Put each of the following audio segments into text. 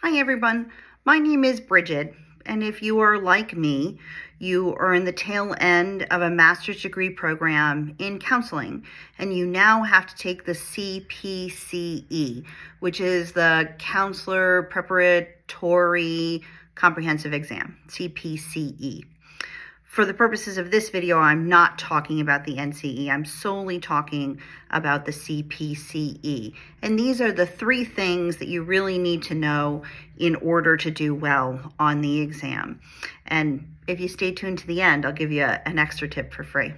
Hi everyone, my name is Bridget, and if you are like me, you are in the tail end of a master's degree program in counseling, and you now have to take the CPCE, which is the Counselor Preparatory Comprehensive Exam, CPCE. For the purposes of this video, I'm not talking about the NCE. I'm solely talking about the CPCE. And these are the three things that you really need to know in order to do well on the exam. And if you stay tuned to the end, I'll give you an extra tip for free.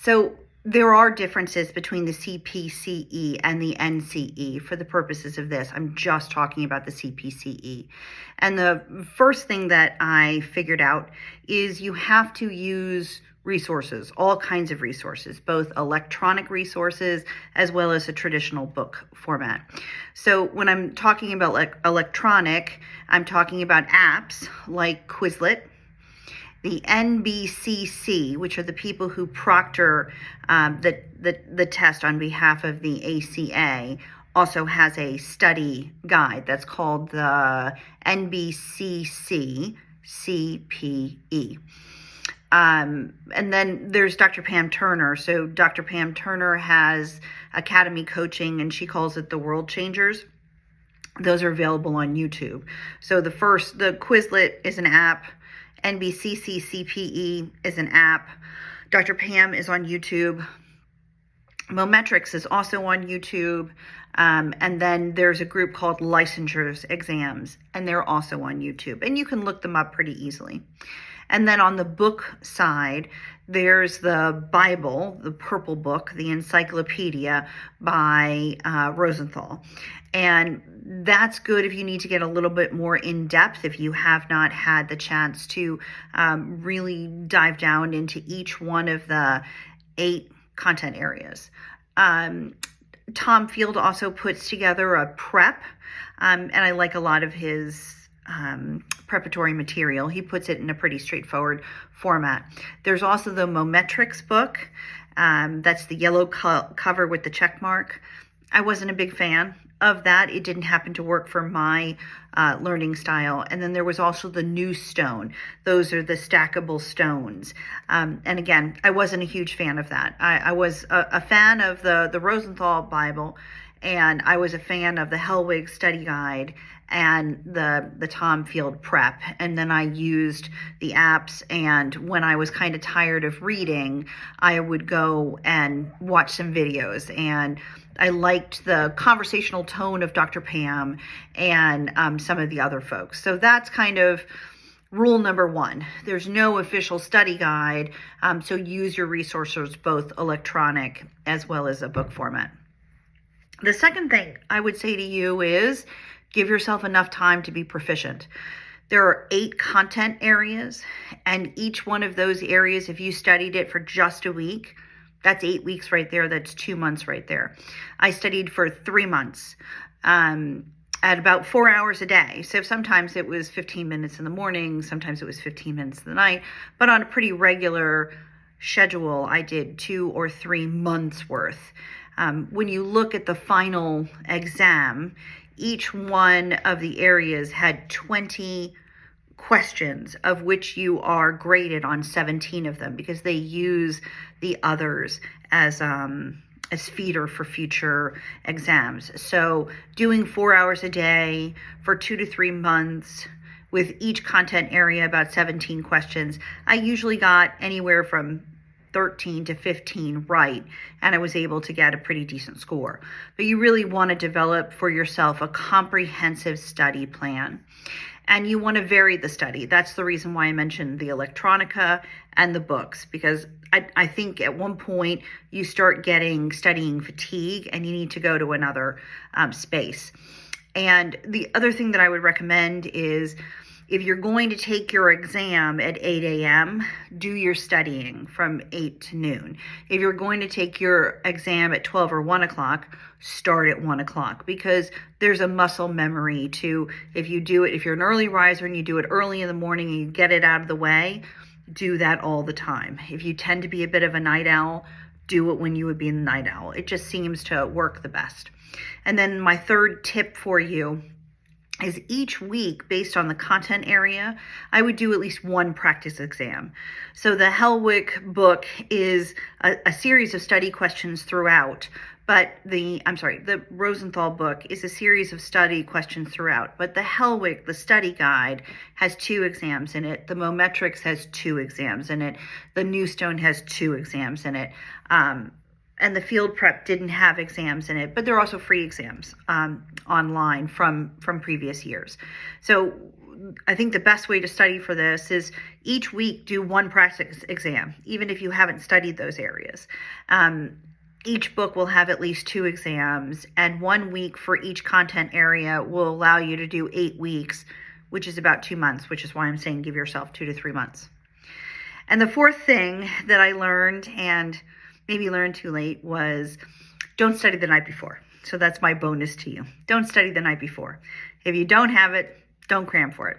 So there are differences between the CPCE and the NCE. For the purposes of this, I'm just talking about the CPCE. And the first thing that I figured out is you have to use resources, all kinds of resources, both electronic resources as well as a traditional book format. So when I'm talking about electronic, I'm talking about apps like Quizlet, the NBCC, which are the people who proctor the test on behalf of the ACA, also has a study guide that's called the NBCC CPE. And then there's Dr. Pam Turner. So Dr. Pam Turner has Academy Coaching, and she calls it the World Changers. Those are available on YouTube. So the Quizlet is an app. NBCC CPE is an app. Dr. Pam is on YouTube. Mometrics is also on YouTube. And then there's a group called Licensures Exams, and they're also on YouTube. And you can look them up pretty easily. And then on the book side, there's the Bible, the purple book, the encyclopedia by Rosenthal. And that's good if you need to get a little bit more in depth, if you have not had the chance to really dive down into each one of the 8 content areas. Tom Field also puts together a prep, and I like a lot of his preparatory material. He puts it in a pretty straightforward format. There's also the Mometrics book. That's the yellow cover with the check mark. I wasn't a big fan of that. It didn't happen to work for my learning style. And then there was also the New Stone. Those are the stackable stones. And again, I wasn't a huge fan of that. I was a fan of the Rosenthal Bible, and I was a fan of the Hellwig Study Guide and the Tom Field Prep. And then I used the apps, and when I was kind of tired of reading, I would go and watch some videos. And I liked the conversational tone of Dr. Pam and some of the other folks. So that's kind of rule number 1. There's no official study guide, so use your resources, both electronic as well as a book format. The second thing I would say to you is give yourself enough time to be proficient. There are 8 content areas, and each one of those areas, if you studied it for just a week, that's 8 weeks right there. That's 2 months right there. I studied for 3 months at about 4 hours a day. So sometimes it was 15 minutes in the morning, sometimes it was 15 minutes in the night, but on a pretty regular schedule, I did 2 or 3 months worth. When you look at the final exam, each one of the areas had 20 questions, of which you are graded on 17 of them, because they use the others as feeder for future exams. So doing 4 hours a day for 2 to 3 months with each content area about 17 questions, I usually got anywhere from 13 to 15 right, and I was able to get a pretty decent score. But you really want to develop for yourself a comprehensive study plan. And you want to vary the study. That's the reason why I mentioned the electronica and the books, because I think at one point you start getting studying fatigue and you need to go to another space. And the other thing that I would recommend is, if you're going to take your exam at 8 a.m., do your studying from 8 to noon. If you're going to take your exam at 12 or 1 o'clock, start at 1 o'clock, because there's a muscle memory to, if you're an early riser and you do it early in the morning and you get it out of the way, do that all the time. If you tend to be a bit of a night owl, do it when you would be a night owl. It just seems to work the best. And then my third tip for you is each week, based on the content area, I would do at least one practice exam. So the Helwig book is a series of study questions throughout, but the Rosenthal book is a series of study questions throughout. But the Helwig, the study guide, has 2 exams in it. The Mometrics has 2 exams in it. The Newstone has 2 exams in it. And the field prep didn't have exams in it, but there are also free exams online from previous years. So I think the best way to study for this is each week do one practice exam, even if you haven't studied those areas. Each book will have at least 2 exams, and 1 week for each content area will allow you to do 8 weeks, which is about 2 months, which is why I'm saying give yourself 2 to 3 months. And the fourth thing that I learned, and maybe learned too late, was don't study the night before. So that's my bonus to you. Don't study the night before. If you don't have it, don't cram for it.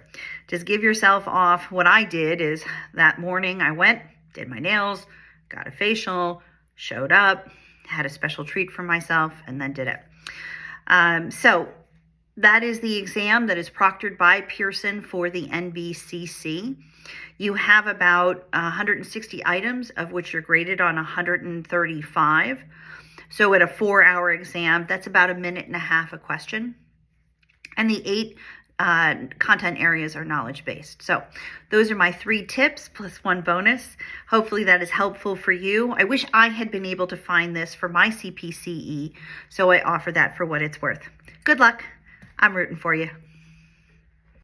Just give yourself off. What I did is that morning I went, did my nails, got a facial, showed up, had a special treat for myself, and then did it. So that is the exam that is proctored by Pearson for the NBCC. You have about 160 items, of which you're graded on 135. So at a 4-hour exam, that's about 1.5 minutes a question. And the 8 content areas are knowledge-based. So those are my 3 tips plus 1 bonus. Hopefully that is helpful for you. I wish I had been able to find this for my CPCE, so I offer that for what it's worth. Good luck. I'm rooting for you.